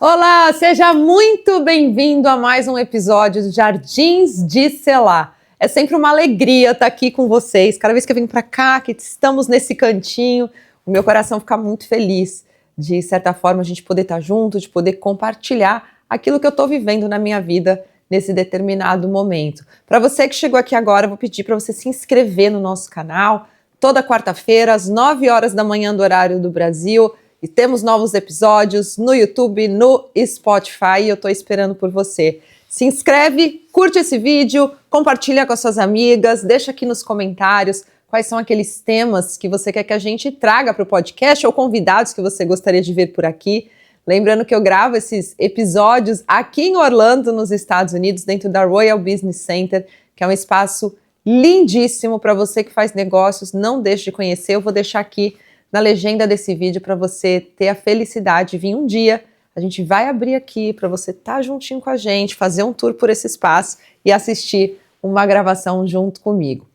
Olá, seja muito bem-vindo a mais um episódio do Jardins de Selá. É sempre uma alegria estar aqui com vocês. Cada vez que eu venho para cá, que estamos nesse cantinho, o meu coração fica muito feliz de certa forma, a gente poder estar junto, de poder compartilhar aquilo que eu estou vivendo na minha vida nesse determinado momento. Para você que chegou aqui agora, eu vou pedir para você se inscrever no nosso canal. Toda quarta-feira, às 9 horas da manhã do horário do Brasil, e temos novos episódios no YouTube, no Spotify, e eu estou esperando por você. Se inscreve, curte esse vídeo, compartilha com as suas amigas, deixa aqui nos comentários quais são aqueles temas que você quer que a gente traga para o podcast ou convidados que você gostaria de ver por aqui. Lembrando que eu gravo esses episódios aqui em Orlando, nos Estados Unidos, dentro da Royal Business Center, que é um espaço lindíssimo para você que faz negócios. Não deixe de conhecer, eu vou deixar aqui na legenda desse vídeo para você ter a felicidade de vir um dia. A gente vai abrir aqui para você estar juntinho com a gente, fazer um tour por esse espaço e assistir uma gravação junto comigo.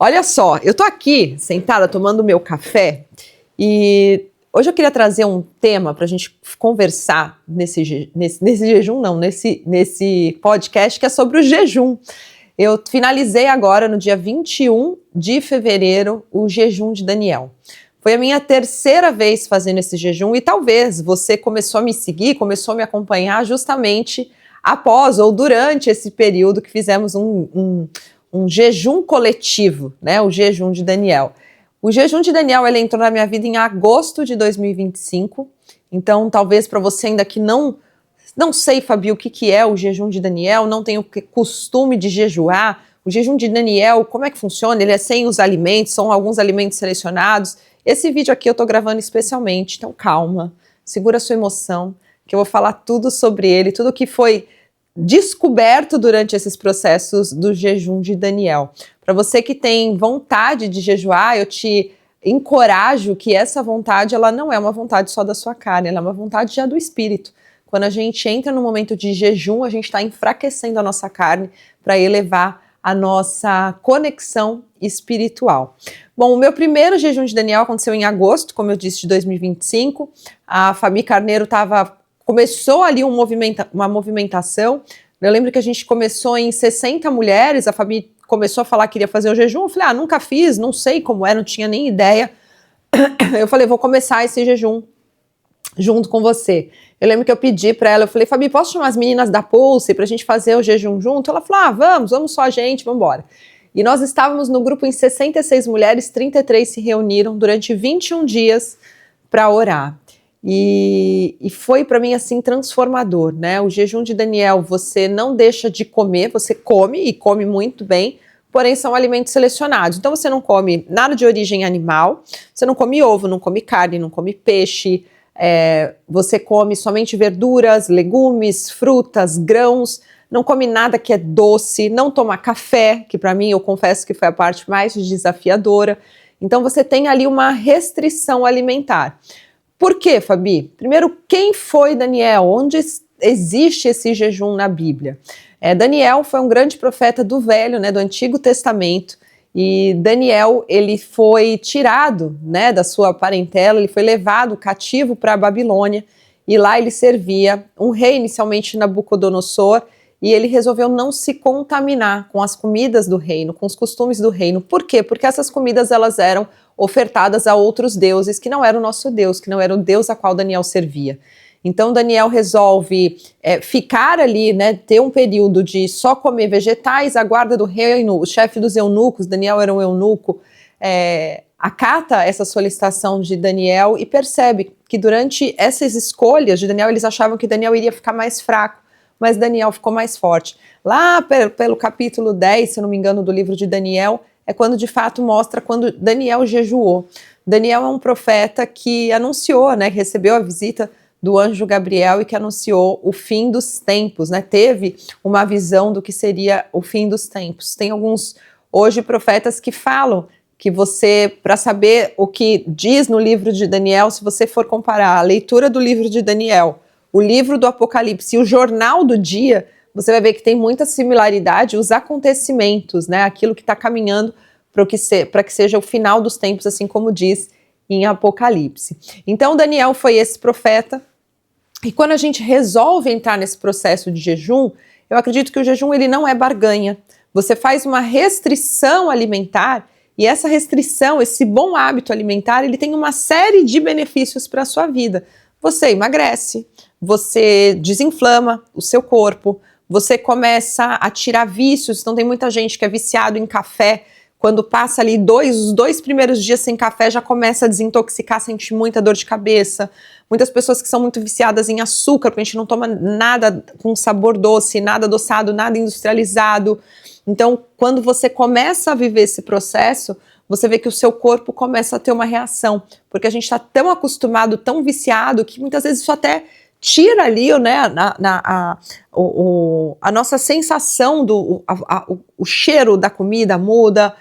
Olha só, eu tô aqui sentada tomando meu café e hoje eu queria trazer um tema para a gente conversar nesse podcast, que é sobre o jejum. Eu finalizei agora no dia 21 de fevereiro o jejum de Daniel. Foi a minha terceira vez fazendo esse jejum e talvez você começou a me seguir, começou a me acompanhar justamente após ou durante esse período que fizemos um jejum coletivo, né? O jejum de Daniel. O jejum de Daniel, ele entrou na minha vida em agosto de 2025, então talvez para você ainda que não sei, Fabi, o que é o jejum de Daniel, não tenho costume de jejuar. O jejum de Daniel, como é que funciona? Ele é sem os alimentos, são alguns alimentos selecionados. Esse vídeo aqui eu tô gravando especialmente, então calma, segura a sua emoção, que eu vou falar tudo sobre ele, tudo que foi descoberto durante esses processos do jejum de Daniel. Para você que tem vontade de jejuar, eu te encorajo que essa vontade, ela não é uma vontade só da sua carne, ela é uma vontade já do espírito. Quando a gente entra no momento de jejum, a gente está enfraquecendo a nossa carne para elevar a nossa conexão espiritual. Bom, o meu primeiro jejum de Daniel aconteceu em agosto, como eu disse, de 2025. A Fabi Carneiro começou ali uma movimentação. Eu lembro que a gente começou em 60 mulheres, a Fabi começou a falar que queria fazer o jejum. Eu falei, nunca fiz, não sei como é, não tinha nem ideia. Eu falei, vou começar esse jejum junto com você. Eu lembro que eu pedi para ela, eu falei, Fabi, posso chamar as meninas da Pulse pra gente fazer o jejum junto? Ela falou, vamos só a gente, vamos embora. E nós estávamos no grupo em 66 mulheres, 33 se reuniram durante 21 dias para orar. E foi para mim assim transformador, né? O jejum de Daniel, você não deixa de comer, você come e come muito bem, porém são alimentos selecionados. Então você não come nada de origem animal, você não come ovo, não come carne, não come peixe, você come somente verduras, legumes, frutas, grãos, não come nada que é doce, não toma café, que para mim eu confesso que foi a parte mais desafiadora. Então você tem ali uma restrição alimentar. Por quê, Fabi? Primeiro, quem foi Daniel? Onde existe esse jejum na Bíblia? Daniel foi um grande profeta do Velho, né, do Antigo Testamento, e Daniel, ele foi tirado, né, da sua parentela, ele foi levado cativo para a Babilônia, e lá ele servia um rei, inicialmente Nabucodonosor, e ele resolveu não se contaminar com as comidas do reino, com os costumes do reino. Por quê? Porque essas comidas elas eram ofertadas a outros deuses que não era o nosso Deus, que não era o Deus a qual Daniel servia. Então Daniel resolve ficar ali, né, ter um período de só comer vegetais, a guarda do reino, o chefe dos eunucos, Daniel era um eunuco, acata essa solicitação de Daniel e percebe que durante essas escolhas de Daniel, eles achavam que Daniel iria ficar mais fraco, mas Daniel ficou mais forte. Lá pelo capítulo 10, se eu não me engano, do livro de Daniel, é quando de fato mostra quando Daniel jejuou. Daniel é um profeta que anunciou, né, que recebeu a visita do anjo Gabriel e que anunciou o fim dos tempos, né? Teve uma visão do que seria o fim dos tempos. Tem alguns hoje profetas que falam que você, para saber o que diz no livro de Daniel, se você for comparar a leitura do livro de Daniel, o livro do Apocalipse e o jornal do dia, você vai ver que tem muita similaridade, os acontecimentos, né? Aquilo que está caminhando para que seja o final dos tempos, assim como diz em Apocalipse. Então Daniel foi esse profeta, e quando a gente resolve entrar nesse processo de jejum, eu acredito que o jejum ele não é barganha. Você faz uma restrição alimentar, e essa restrição, esse bom hábito alimentar, ele tem uma série de benefícios para a sua vida. Você emagrece, você desinflama o seu corpo, você começa a tirar vícios. Então tem muita gente que é viciado em café, quando passa ali os dois primeiros dias sem café já começa a desintoxicar, sente muita dor de cabeça. Muitas pessoas que são muito viciadas em açúcar, porque a gente não toma nada com sabor doce, nada adoçado, nada industrializado. Então, quando você começa a viver esse processo, você vê que o seu corpo começa a ter uma reação, porque a gente está tão acostumado, tão viciado, que muitas vezes isso até tira ali, né, a nossa sensação, o cheiro da comida muda,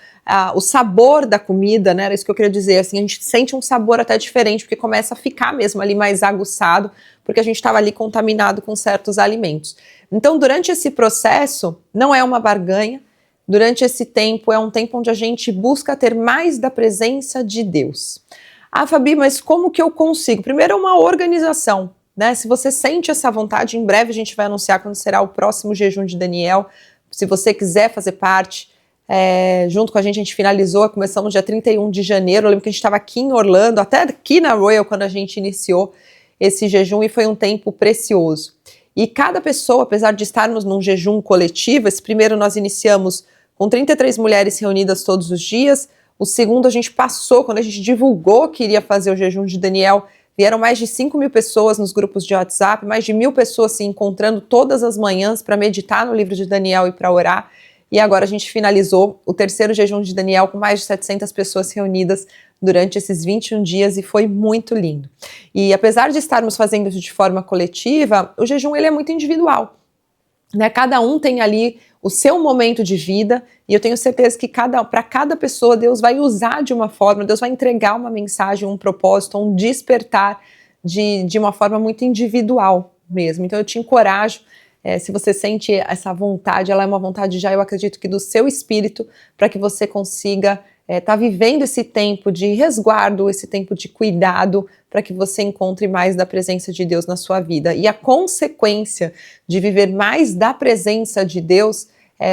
o sabor da comida, né, era isso que eu queria dizer, assim, a gente sente um sabor até diferente, porque começa a ficar mesmo ali mais aguçado, porque a gente estava ali contaminado com certos alimentos. Então, durante esse processo, não é uma barganha, durante esse tempo, é um tempo onde a gente busca ter mais da presença de Deus. Ah, Fabi, mas como que eu consigo? Primeiro é uma organização, né? Se você sente essa vontade, em breve a gente vai anunciar quando será o próximo jejum de Daniel. Se você quiser fazer parte, junto com a gente finalizou, começamos dia 31 de janeiro, eu lembro que a gente estava aqui em Orlando, até aqui na Royal, quando a gente iniciou esse jejum, e foi um tempo precioso. E cada pessoa, apesar de estarmos num jejum coletivo, esse primeiro nós iniciamos com 33 mulheres reunidas todos os dias, o segundo a gente passou, quando a gente divulgou que iria fazer o jejum de Daniel, vieram mais de 5.000 pessoas nos grupos de WhatsApp, mais de 1.000 pessoas se encontrando todas as manhãs para meditar no livro de Daniel e para orar. E agora a gente finalizou o terceiro jejum de Daniel com mais de 700 pessoas reunidas durante esses 21 dias, e foi muito lindo. E apesar de estarmos fazendo isso de forma coletiva, o jejum ele é muito individual, né? Cada um tem ali o seu momento de vida, e eu tenho certeza que para cada pessoa Deus vai usar de uma forma, Deus vai entregar uma mensagem, um propósito, um despertar de uma forma muito individual mesmo. Então eu te encorajo, se você sente essa vontade, ela é uma vontade já, eu acredito que do seu espírito, para que você consiga estar vivendo esse tempo de resguardo, esse tempo de cuidado, para que você encontre mais da presença de Deus na sua vida. E a consequência de viver mais da presença de Deus,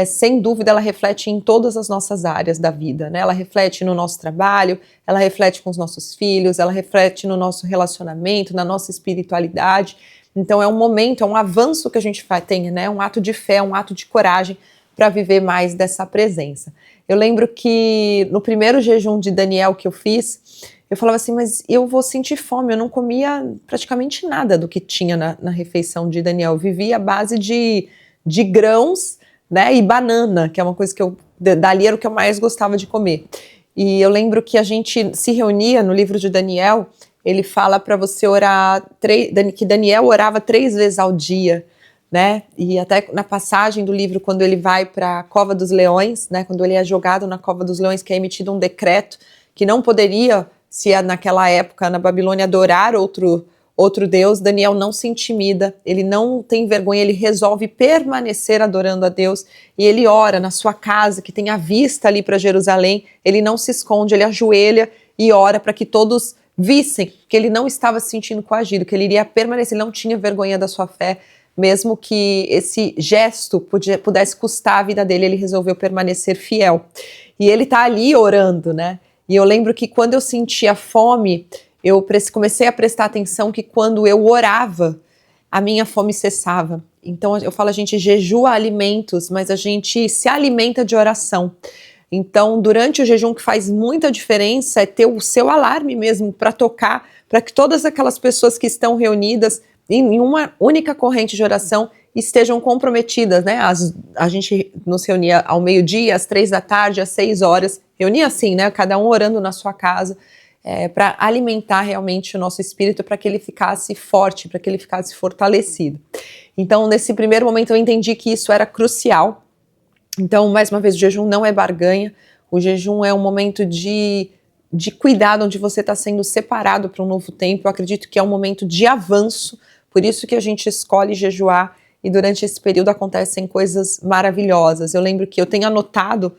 sem dúvida, ela reflete em todas as nossas áreas da vida, né? Ela reflete no nosso trabalho, ela reflete com os nossos filhos, ela reflete no nosso relacionamento, na nossa espiritualidade. Então é um momento, é um avanço que a gente tem, né? Um ato de fé, um ato de coragem para viver mais dessa presença. Eu lembro que no primeiro jejum de Daniel que eu fiz, eu falava assim, mas eu vou sentir fome, eu não comia praticamente nada do que tinha na refeição de Daniel, eu vivia à base de grãos, né, e banana, que é uma coisa que dali era o que eu mais gostava de comer. E eu lembro que a gente se reunia no livro de Daniel, ele fala para você orar, que Daniel orava 3 vezes ao dia, né? E até na passagem do livro, quando ele vai para a Cova dos Leões, né? Quando ele é jogado na Cova dos Leões, que é emitido um decreto que não poderia, se naquela época na Babilônia, adorar outro Deus, Daniel não se intimida, ele não tem vergonha, ele resolve permanecer adorando a Deus, e ele ora na sua casa, que tem a vista ali para Jerusalém, ele não se esconde, ele ajoelha e ora para que todos vissem que ele não estava se sentindo coagido, que ele iria permanecer, ele não tinha vergonha da sua fé, mesmo que esse gesto pudesse custar a vida dele, ele resolveu permanecer fiel. E ele tá ali orando, né? E eu lembro que quando eu sentia fome, eu comecei a prestar atenção que quando eu orava, a minha fome cessava. Então eu falo, a gente jejua alimentos, mas a gente se alimenta de oração. Então, durante o jejum, o que faz muita diferença é ter o seu alarme mesmo para tocar, para que todas aquelas pessoas que estão reunidas em uma única corrente de oração estejam comprometidas, né? A gente nos reunia ao meio-dia, às 3 da tarde, às 6 horas, reunia assim, né? Cada um orando na sua casa, para alimentar realmente o nosso espírito, para que ele ficasse forte, para que ele ficasse fortalecido. Então, nesse primeiro momento, eu entendi que isso era crucial. Então, mais uma vez, o jejum não é barganha, o jejum é um momento de cuidado, onde você está sendo separado para um novo tempo. Eu acredito que é um momento de avanço, por isso que a gente escolhe jejuar, e durante esse período acontecem coisas maravilhosas. Eu lembro que eu tenho anotado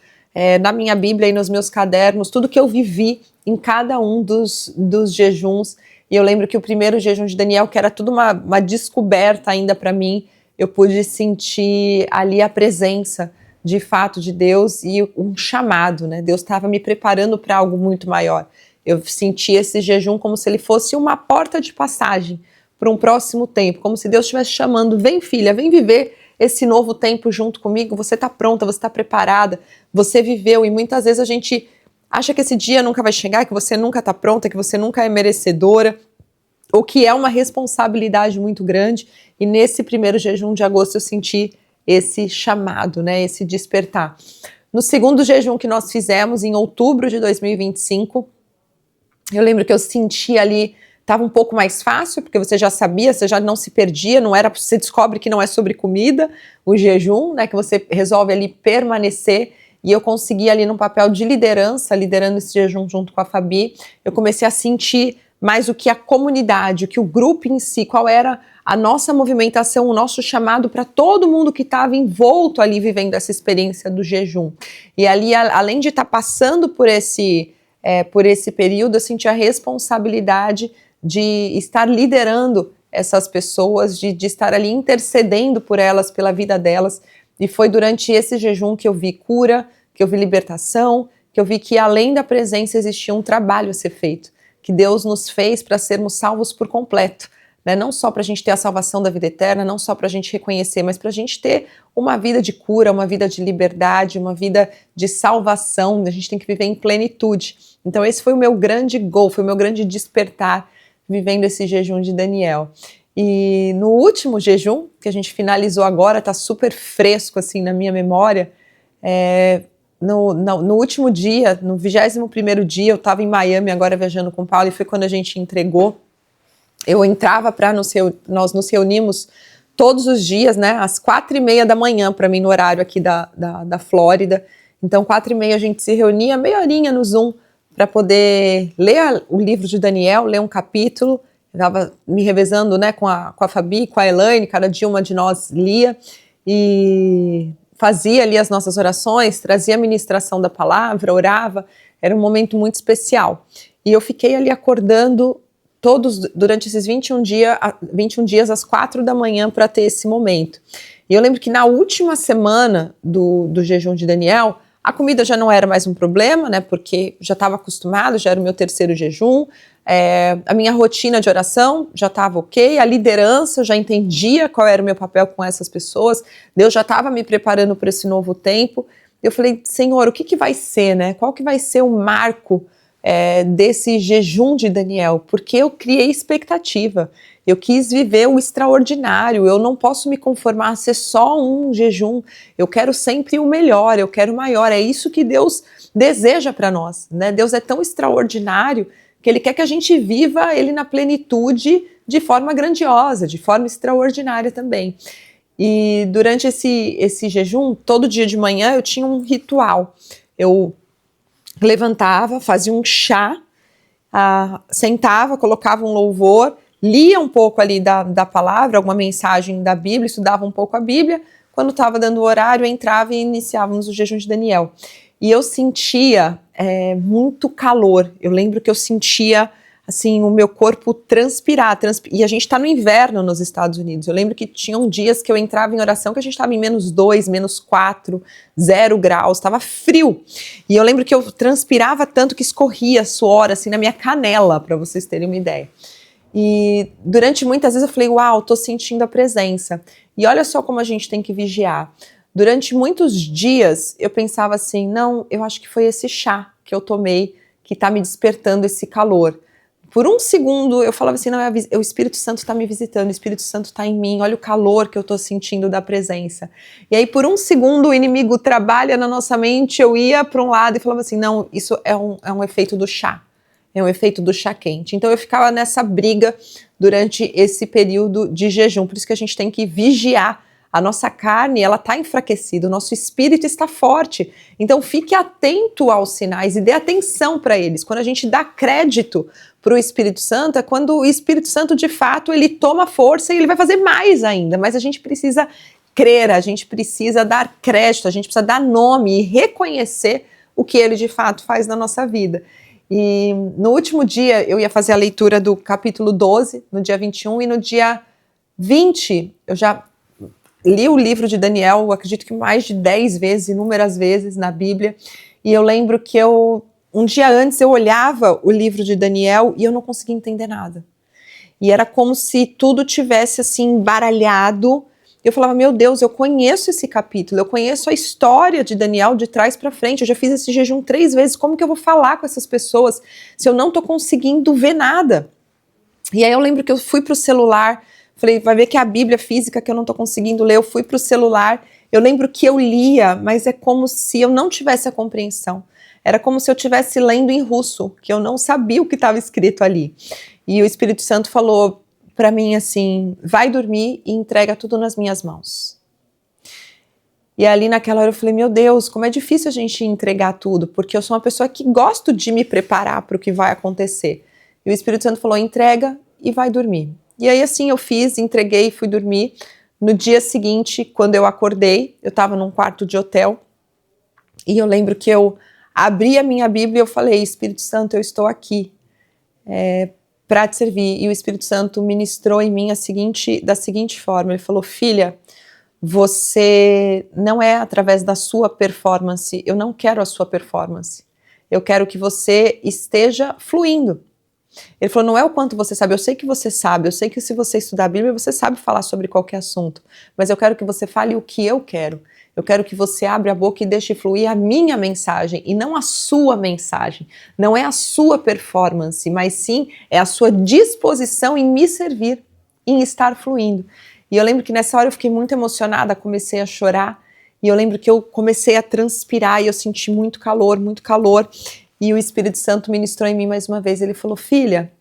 na minha Bíblia e nos meus cadernos, tudo que eu vivi em cada um dos jejuns. E eu lembro que o primeiro jejum de Daniel, que era tudo uma descoberta ainda para mim, eu pude sentir ali a presença de fato de Deus e um chamado, né? Deus estava me preparando para algo muito maior. Eu senti esse jejum como se ele fosse uma porta de passagem para um próximo tempo, como se Deus estivesse chamando, vem filha, vem viver esse novo tempo junto comigo, você está pronta, você está preparada, você viveu, e muitas vezes a gente acha que esse dia nunca vai chegar, que você nunca está pronta, que você nunca é merecedora, ou que é uma responsabilidade muito grande, e nesse primeiro jejum de agosto eu senti esse chamado, né, esse despertar. No segundo jejum que nós fizemos, em outubro de 2025, eu lembro que eu senti ali, estava um pouco mais fácil, porque você já sabia, você já não se perdia, não era, você descobre que não é sobre comida, o jejum, né, que você resolve ali permanecer, e eu consegui ali num papel de liderança, liderando esse jejum junto com a Fabi, eu comecei a sentir mais o que a comunidade, o que o grupo em si, qual era a nossa movimentação, o nosso chamado para todo mundo que estava envolto ali vivendo essa experiência do jejum. E ali, além de estar passando por esse período, eu senti a responsabilidade de estar liderando essas pessoas, de estar ali intercedendo por elas, pela vida delas. E foi durante esse jejum que eu vi cura, que eu vi libertação, que eu vi que além da presença existia um trabalho a ser feito, que Deus nos fez para sermos salvos por completo, né? Não só para a gente ter a salvação da vida eterna, não só para a gente reconhecer, mas para a gente ter uma vida de cura, uma vida de liberdade, uma vida de salvação. A gente tem que viver em plenitude. Então esse foi o meu grande gol, foi o meu grande despertar vivendo esse jejum de Daniel. E no último jejum, que a gente finalizou agora, tá super fresco assim na minha memória, no último dia, no 21º dia, eu estava em Miami agora viajando com o Paulo, e foi quando a gente entregou. Eu entrava nós nos reunimos todos os dias, né, às 4:30 da manhã, para mim, no horário aqui da Flórida. Então, 4:30 a gente se reunia, meia horinha no Zoom, para poder ler o livro de Daniel, ler um capítulo. Eu estava me revezando, né, com a Fabi, com a Elaine, cada dia uma de nós lia, e fazia ali as nossas orações, trazia a ministração da palavra, orava. Era um momento muito especial. E eu fiquei ali acordando durante esses 21 dias às 4 da manhã para ter esse momento. E eu lembro que na última semana do jejum de Daniel, a comida já não era mais um problema, né, porque já estava acostumado, já era o meu terceiro jejum, a minha rotina de oração já estava ok, a liderança, eu já entendia qual era o meu papel com essas pessoas, Deus já estava me preparando para esse novo tempo. Eu falei, Senhor, o que vai ser, né? Qual que vai ser o marco desse jejum de Daniel? Porque eu criei expectativa, eu quis viver o extraordinário, eu não posso me conformar a ser só um jejum, eu quero sempre o melhor, eu quero o maior, é isso que Deus deseja para nós, né? Deus é tão extraordinário que Ele quer que a gente viva Ele na plenitude de forma grandiosa, de forma extraordinária também. E durante esse jejum, todo dia de manhã eu tinha um ritual, eu levantava, fazia um chá, sentava, colocava um louvor, lia um pouco ali da palavra, alguma mensagem da Bíblia, estudava um pouco a Bíblia. Quando estava dando o horário, entrava e iniciávamos o jejum de Daniel. E eu sentia muito calor. Eu lembro que eu sentia assim, o meu corpo transpirar. E a gente está no inverno nos Estados Unidos. Eu lembro que tinham dias que eu entrava em oração que a gente estava em -2, -4, 0 graus, estava frio. E eu lembro que eu transpirava tanto que escorria suor assim na minha canela, para vocês terem uma ideia. E durante muitas vezes eu falei, uau, tô sentindo a presença. E olha só como a gente tem que vigiar. Durante muitos dias eu pensava assim, não, eu acho que foi esse chá que eu tomei que tá me despertando esse calor. Por um segundo eu falava assim, não, o Espírito Santo está me visitando, o Espírito Santo está em mim, olha o calor que eu tô sentindo da presença. E aí por um segundo o inimigo trabalha na nossa mente, eu ia para um lado e falava assim, não, isso é um efeito do chá. É um efeito do chá quente. Então eu ficava nessa briga durante esse período de jejum. Por isso que a gente tem que vigiar. A nossa carne, ela está enfraquecida, o nosso espírito está forte. Então fique atento aos sinais e dê atenção para eles. Quando a gente dá crédito para o Espírito Santo, é quando o Espírito Santo de fato ele toma força e ele vai fazer mais ainda. Mas a gente precisa crer, a gente precisa dar crédito, a gente precisa dar nome e reconhecer o que ele de fato faz na nossa vida. E no último dia eu ia fazer a leitura do capítulo 12, no dia 21, e no dia 20 eu já li o livro de Daniel, eu acredito que mais de 10 vezes, inúmeras vezes na Bíblia, e eu lembro que um dia antes eu olhava o livro de Daniel e eu não conseguia entender nada. E era como se tudo tivesse assim embaralhado. Eu falava, meu Deus, eu conheço esse capítulo, eu conheço a história de Daniel de trás para frente, eu já fiz esse jejum 3 vezes, como que eu vou falar com essas pessoas se eu não tô conseguindo ver nada? E aí eu lembro que eu fui pro celular, falei, vai ver que é a Bíblia física que eu não tô conseguindo ler, eu fui pro celular, eu lembro que eu lia, mas é como se eu não tivesse a compreensão. Era como se eu estivesse lendo em russo, que eu não sabia o que estava escrito ali. E o Espírito Santo falou para mim assim, vai dormir e entrega tudo nas minhas mãos. E ali naquela hora eu falei, meu Deus, como é difícil a gente entregar tudo, porque eu sou uma pessoa que gosto de me preparar para o que vai acontecer. E o Espírito Santo falou, entrega e vai dormir. E aí assim eu fiz, entreguei e fui dormir. No dia seguinte, quando eu acordei, eu estava num quarto de hotel, e eu lembro que eu abri a minha Bíblia e eu falei, Espírito Santo, eu estou aqui para te servir. E o Espírito Santo ministrou em mim da seguinte forma, ele falou, filha, você não é através da sua performance, eu não quero a sua performance, eu quero que você esteja fluindo. Ele falou, não é o quanto você sabe, eu sei que você sabe, eu sei que se você estudar a Bíblia, você sabe falar sobre qualquer assunto, mas eu quero que você fale o que eu quero que você abra a boca e deixe fluir a minha mensagem, e não a sua mensagem, não é a sua performance, mas sim é a sua disposição em me servir, em estar fluindo. E eu lembro que nessa hora eu fiquei muito emocionada, comecei a chorar, e eu lembro que eu comecei a transpirar, e eu senti muito calor, e o Espírito Santo ministrou em mim mais uma vez, ele falou, filha,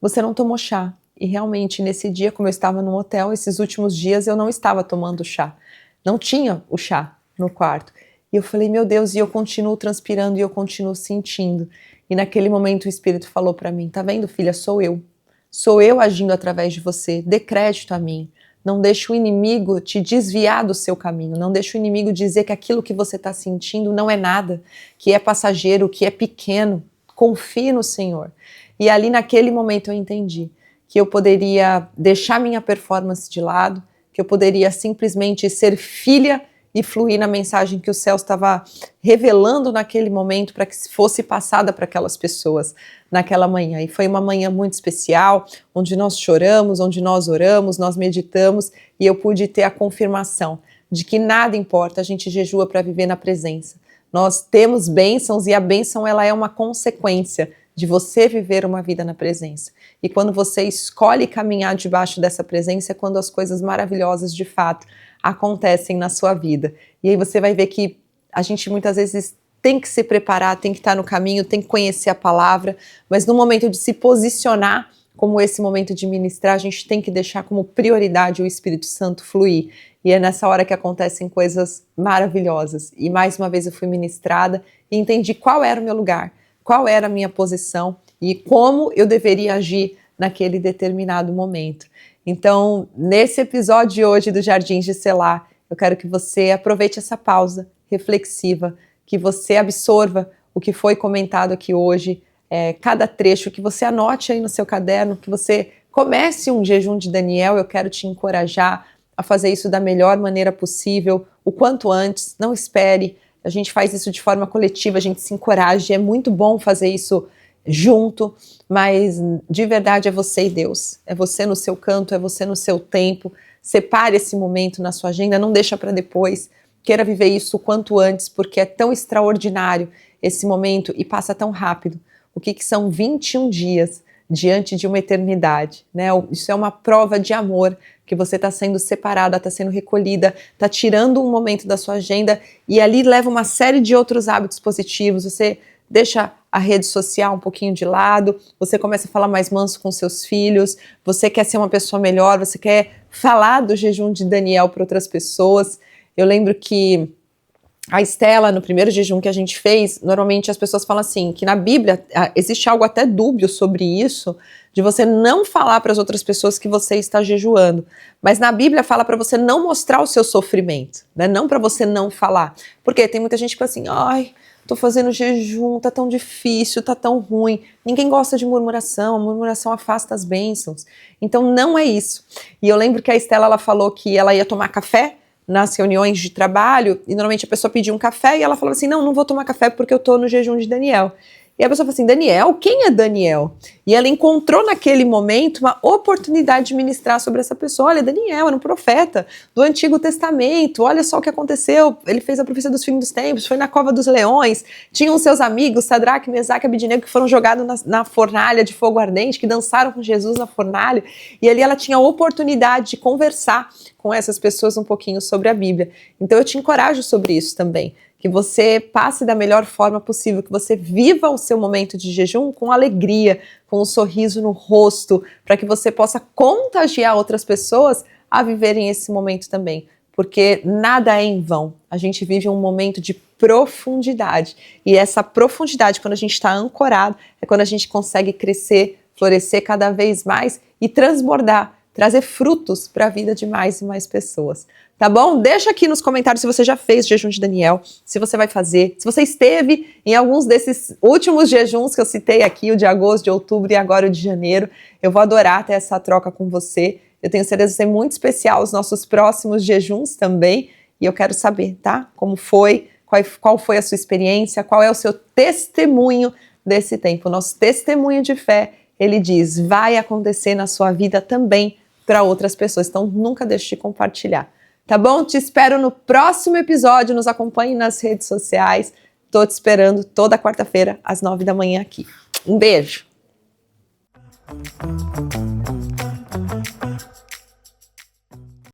você não tomou chá, e realmente nesse dia, como eu estava no hotel, esses últimos dias eu não estava tomando chá, não tinha o chá no quarto, e eu falei, meu Deus, e eu continuo transpirando, e eu continuo sentindo, e naquele momento o Espírito falou para mim, tá vendo, filha, sou eu agindo através de você, dê crédito a mim, não deixe o inimigo te desviar do seu caminho, não deixe o inimigo dizer que aquilo que você está sentindo não é nada, que é passageiro, que é pequeno, confie no Senhor. E ali naquele momento eu entendi que eu poderia deixar minha performance de lado, que eu poderia simplesmente ser filha e fluir na mensagem que o céu estava revelando naquele momento para que fosse passada para aquelas pessoas naquela manhã. E foi uma manhã muito especial, onde nós choramos, onde nós oramos, nós meditamos, e eu pude ter a confirmação de que nada importa, a gente jejua para viver na presença. Nós temos bênçãos e a bênção ela é uma consequência de você viver uma vida na presença. E quando você escolhe caminhar debaixo dessa presença, é quando as coisas maravilhosas de fato acontecem na sua vida. E aí você vai ver que a gente muitas vezes tem que se preparar, tem que estar no caminho, tem que conhecer a palavra, mas no momento de se posicionar, como esse momento de ministrar, a gente tem que deixar como prioridade o Espírito Santo fluir. E é nessa hora que acontecem coisas maravilhosas. E mais uma vez eu fui ministrada e entendi qual era o meu lugar, qual era a minha posição e como eu deveria agir naquele determinado momento. Então, nesse episódio de hoje do Jardins de Selá, eu quero que você aproveite essa pausa reflexiva, que você absorva o que foi comentado aqui hoje, cada trecho, que você anote aí no seu caderno, que você comece um jejum de Daniel. Eu quero te encorajar a fazer isso da melhor maneira possível, o quanto antes, não espere. A gente faz isso de forma coletiva, a gente se encoraja, é muito bom fazer isso junto, mas de verdade é você e Deus, é você no seu canto, é você no seu tempo. Separe esse momento na sua agenda, não deixa para depois, queira viver isso o quanto antes, porque é tão extraordinário esse momento e passa tão rápido. O que são 21 dias diante de uma eternidade, né? Isso é uma prova de amor, que você está sendo separada, está sendo recolhida, está tirando um momento da sua agenda e ali leva uma série de outros hábitos positivos. Você deixa a rede social um pouquinho de lado, você começa a falar mais manso com seus filhos, você quer ser uma pessoa melhor, você quer falar do jejum de Daniel para outras pessoas. Eu lembro que A Estela, no primeiro jejum que a gente fez, normalmente as pessoas falam assim, que na Bíblia existe algo até dúbio sobre isso, de você não falar para as outras pessoas que você está jejuando. Mas na Bíblia fala para você não mostrar o seu sofrimento, né? Não para você não falar. Porque tem muita gente que fala assim, ai, tô fazendo jejum, tá tão difícil, tá tão ruim. Ninguém gosta de murmuração, a murmuração afasta as bênçãos. Então não é isso. E eu lembro que a Estela, ela falou que ela ia tomar café nas reuniões de trabalho, e normalmente a pessoa pedia um café, e ela falava assim, não vou tomar café porque eu tô no jejum de Daniel. E a pessoa falou assim, Daniel? Quem é Daniel? E ela encontrou naquele momento uma oportunidade de ministrar sobre essa pessoa. Olha, Daniel era um profeta do Antigo Testamento, olha só o que aconteceu, ele fez a profecia dos fins dos tempos, foi na cova dos leões, tinham seus amigos, Sadraque, Mesaque e Abidnego, que foram jogados na fornalha de fogo ardente, que dançaram com Jesus na fornalha, e ali ela tinha a oportunidade de conversar com essas pessoas um pouquinho sobre a Bíblia. Então eu te encorajo sobre isso também, que você passe da melhor forma possível, que você viva o seu momento de jejum com alegria, com um sorriso no rosto, para que você possa contagiar outras pessoas a viverem esse momento também, porque nada é em vão. A gente vive um momento de profundidade, e essa profundidade, quando a gente está ancorado, é quando a gente consegue crescer, florescer cada vez mais e transbordar, trazer frutos para a vida de mais e mais pessoas. Tá bom? Deixa aqui nos comentários se você já fez jejum de Daniel, se você vai fazer, se você esteve em alguns desses últimos jejuns que eu citei aqui, o de agosto, de outubro e agora o de janeiro. Eu vou adorar ter essa troca com você. Eu tenho certeza que vai ser muito especial os nossos próximos jejuns também. E eu quero saber, tá? Como foi, qual foi a sua experiência, qual é o seu testemunho desse tempo. O nosso testemunho de fé, ele diz, vai acontecer na sua vida também para outras pessoas. Então nunca deixe de compartilhar. Tá bom? Te espero no próximo episódio. Nos acompanhe nas redes sociais. Tô te esperando toda quarta-feira, às 9 da manhã aqui. Um beijo!